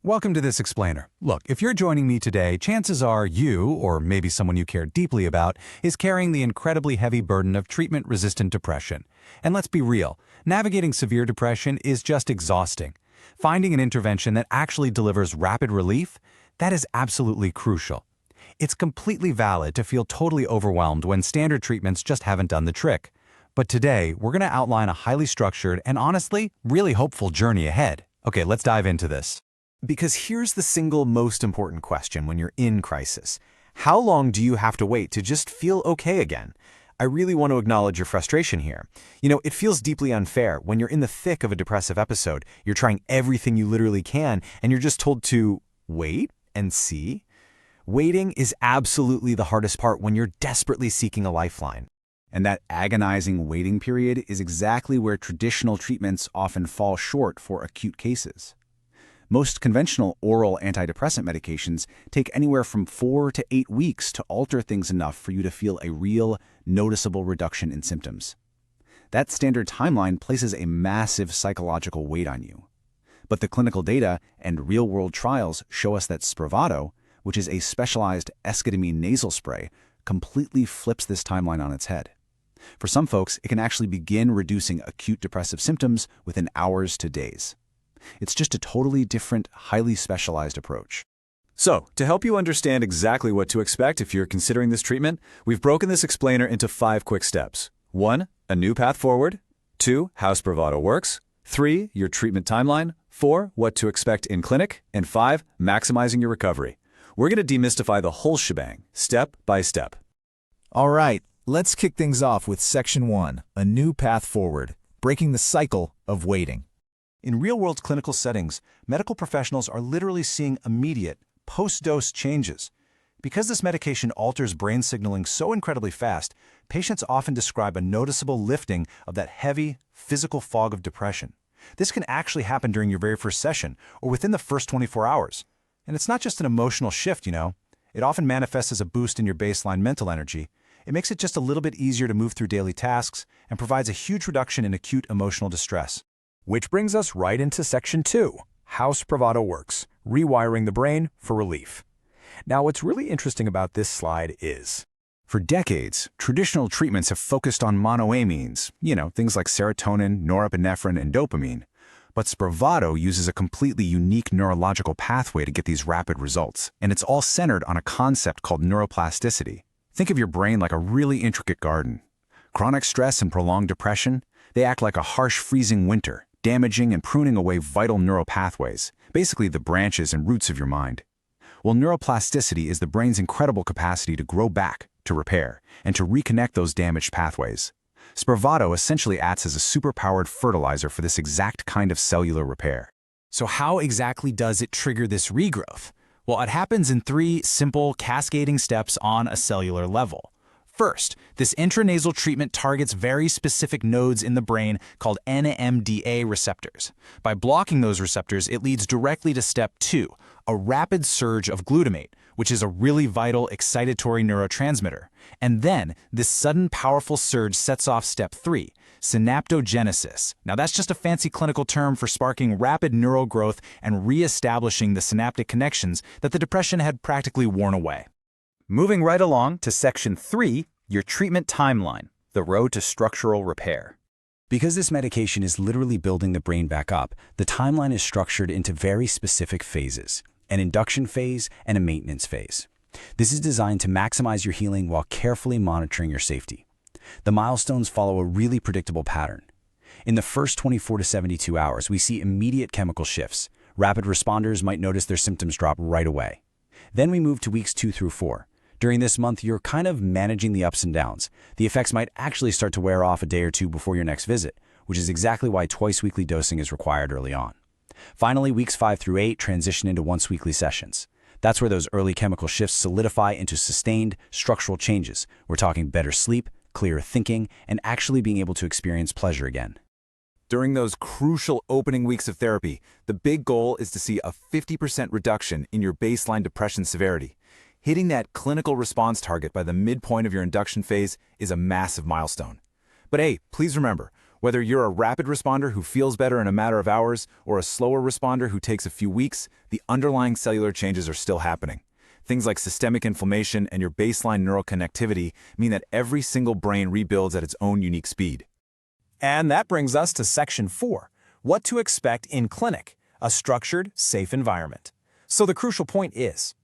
Welcome to this explainer. Look, if you're joining me today, chances are you, or maybe someone you care deeply about, is carrying the incredibly heavy burden of treatment-resistant depression. And let's be real, navigating severe depression is just exhausting. Finding an intervention that actually delivers rapid relief, that is absolutely crucial. It's completely valid to feel totally overwhelmed when standard treatments just haven't done the trick. But today, we're going to outline a highly structured and honestly, really hopeful journey ahead. Okay, let's dive into this. Because here's the single most important question when you're in crisis. How long do you have to wait to just feel okay again? I really want to acknowledge your frustration here. It feels deeply unfair when you're in the thick of a depressive episode, you're trying everything you literally can, and you're just told to wait and see. Waiting is absolutely the hardest part when you're desperately seeking a lifeline. And that agonizing waiting period is exactly where traditional treatments often fall short for acute cases. Most conventional oral antidepressant medications take anywhere from 4 to 8 weeks to alter things enough for you to feel a real, noticeable reduction in symptoms. That standard timeline places a massive psychological weight on you. But the clinical data and real-world trials show us that Spravato, which is a specialized esketamine nasal spray, completely flips this timeline on its head. For some folks, it can actually begin reducing acute depressive symptoms within hours to days. It's just a totally different, highly specialized approach. So, to help you understand exactly what to expect if you're considering this treatment, we've broken this explainer into 5 quick steps. 1. A new path forward. 2. How Spravato works. 3. Your treatment timeline. 4. What to expect in clinic. And 5. Maximizing your recovery. We're going to demystify the whole shebang, step by step. All right, let's kick things off with Section 1, a new path forward, breaking the cycle of waiting. In real-world clinical settings, medical professionals are literally seeing immediate, post-dose changes. Because this medication alters brain signaling so incredibly fast, patients often describe a noticeable lifting of that heavy, physical fog of depression. This can actually happen during your very first session or within the first 24 hours. And it's not just an emotional shift, It often manifests as a boost in your baseline mental energy. It makes it just a little bit easier to move through daily tasks and provides a huge reduction in acute emotional distress. Which brings us right into Section 2, how Spravato works, rewiring the brain for relief. Now, what's really interesting about this slide is, For decades, traditional treatments have focused on monoamines, things like serotonin, norepinephrine, and dopamine. But Spravato uses a completely unique neurological pathway to get these rapid results, and it's all centered on a concept called neuroplasticity. Think of your brain like a really intricate garden. Chronic stress and prolonged depression, they act like a harsh, freezing winter, damaging and pruning away vital neural pathways, basically the branches and roots of your mind. Well, neuroplasticity is the brain's incredible capacity to grow back, to repair, and to reconnect those damaged pathways. Spravato essentially acts as a superpowered fertilizer for this exact kind of cellular repair. So how exactly does it trigger this regrowth? Well, it happens in 3 simple, cascading steps on a cellular level. First, this intranasal treatment targets very specific nodes in the brain called NMDA receptors. By blocking those receptors, it leads directly to step 2, a rapid surge of glutamate, which is a really vital excitatory neurotransmitter. And then, this sudden powerful surge sets off step 3, synaptogenesis. Now that's just a fancy clinical term for sparking rapid neural growth and re-establishing the synaptic connections that the depression had practically worn away. Moving right along to Section 3, your treatment timeline, the road to structural repair. Because this medication is literally building the brain back up, the timeline is structured into very specific phases, an induction phase and a maintenance phase. This is designed to maximize your healing while carefully monitoring your safety. The milestones follow a really predictable pattern. In the first 24 to 72 hours, we see immediate chemical shifts. Rapid responders might notice their symptoms drop right away. Then we move to weeks 2 through 4. During this month, you're kind of managing the ups and downs. The effects might actually start to wear off a day or 2 before your next visit, which is exactly why twice-weekly dosing is required early on. Finally, weeks 5 through 8 transition into once-weekly sessions. That's where those early chemical shifts solidify into sustained structural changes. We're talking better sleep, clearer thinking, and actually being able to experience pleasure again. During those crucial opening weeks of therapy, the big goal is to see a 50% reduction in your baseline depression severity. Hitting that clinical response target by the midpoint of your induction phase is a massive milestone. But hey, please remember, Whether you're a rapid responder who feels better in a matter of hours or a slower responder who takes a few weeks, the underlying cellular changes are still happening. Things like systemic inflammation and your baseline neural connectivity mean that every single brain rebuilds at its own unique speed. And that brings us to Section 4, what to expect in clinic, a structured, safe environment. So the crucial point is,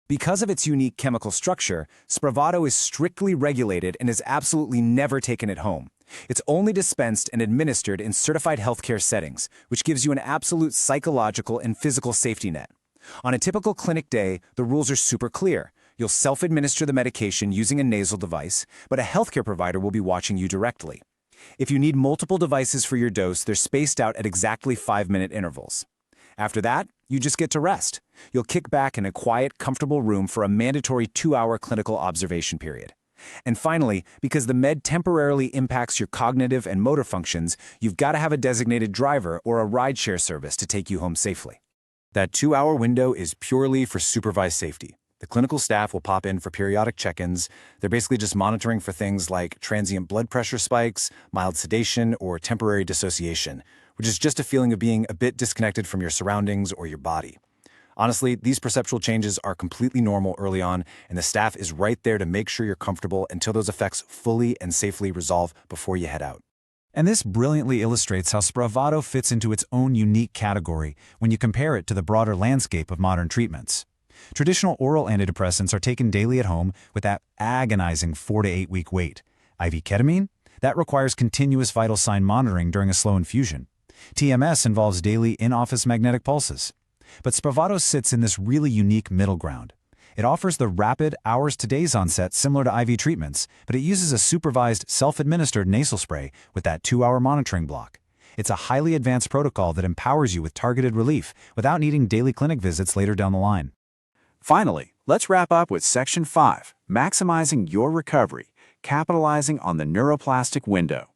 Because of its unique chemical structure, Spravato is strictly regulated and is absolutely never taken at home. It's only dispensed and administered in certified healthcare settings, which gives you an absolute psychological and physical safety net. On a typical clinic day, the rules are super clear. You'll self-administer the medication using a nasal device, but a healthcare provider will be watching you directly. If you need multiple devices for your dose, they're spaced out at exactly 5-minute intervals. After that, you just get to rest. You'll kick back in a quiet, comfortable room for a mandatory 2-hour clinical observation period. And finally, because the med temporarily impacts your cognitive and motor functions, you've got to have a designated driver or a rideshare service to take you home safely. That 2-hour window is purely for supervised safety. The clinical staff will pop in for periodic check-ins. They're basically just monitoring for things like transient blood pressure spikes, mild sedation, or temporary dissociation, which is just a feeling of being a bit disconnected from your surroundings or your body. Honestly, these perceptual changes are completely normal early on, and the staff is right there to make sure you're comfortable until those effects fully and safely resolve before you head out. And this brilliantly illustrates how Spravato fits into its own unique category when you compare it to the broader landscape of modern treatments. Traditional oral antidepressants are taken daily at home with that agonizing 4 to 8 week wait. IV ketamine? That requires continuous vital sign monitoring during a slow infusion. TMS involves daily in-office magnetic pulses. But Spravato sits in this really unique middle ground. It offers the rapid hours to days onset similar to IV treatments, but it uses a supervised, self-administered nasal spray with that 2-hour monitoring block. It's a highly advanced protocol that empowers you with targeted relief without needing daily clinic visits later down the line. Finally, let's wrap up with Section 5, maximizing your recovery, capitalizing on the neuroplastic window.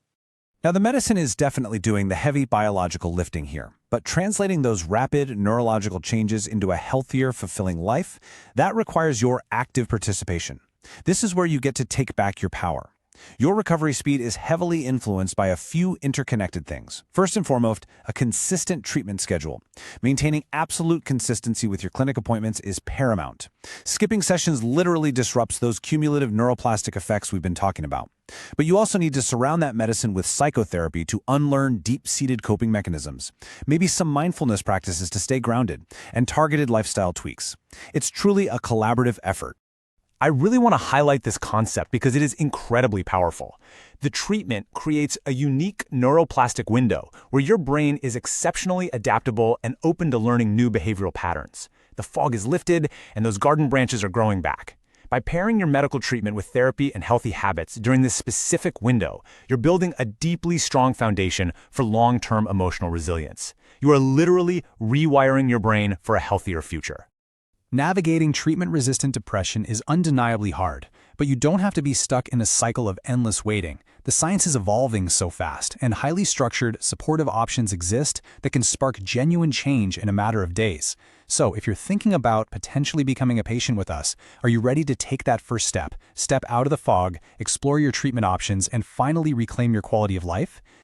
Now, the medicine is definitely doing the heavy biological lifting here, but translating those rapid neurological changes into a healthier, fulfilling life, that requires your active participation. This is where you get to take back your power. Your recovery speed is heavily influenced by a few interconnected things. First and foremost, a consistent treatment schedule. Maintaining absolute consistency with your clinic appointments is paramount. Skipping sessions literally disrupts those cumulative neuroplastic effects we've been talking about. But you also need to surround that medicine with psychotherapy to unlearn deep-seated coping mechanisms, maybe some mindfulness practices to stay grounded, and targeted lifestyle tweaks. It's truly a collaborative effort. I really want to highlight this concept because it is incredibly powerful. The treatment creates a unique neuroplastic window where your brain is exceptionally adaptable and open to learning new behavioral patterns. The fog is lifted and those garden branches are growing back. By pairing your medical treatment with therapy and healthy habits during this specific window, you're building a deeply strong foundation for long-term emotional resilience. You are literally rewiring your brain for a healthier future. Navigating treatment-resistant depression is undeniably hard, but you don't have to be stuck in a cycle of endless waiting. The science is evolving so fast, and highly structured, supportive options exist that can spark genuine change in a matter of days. So, if you're thinking about potentially becoming a patient with us, are you ready to take that first step, step out of the fog, explore your treatment options, and finally reclaim your quality of life?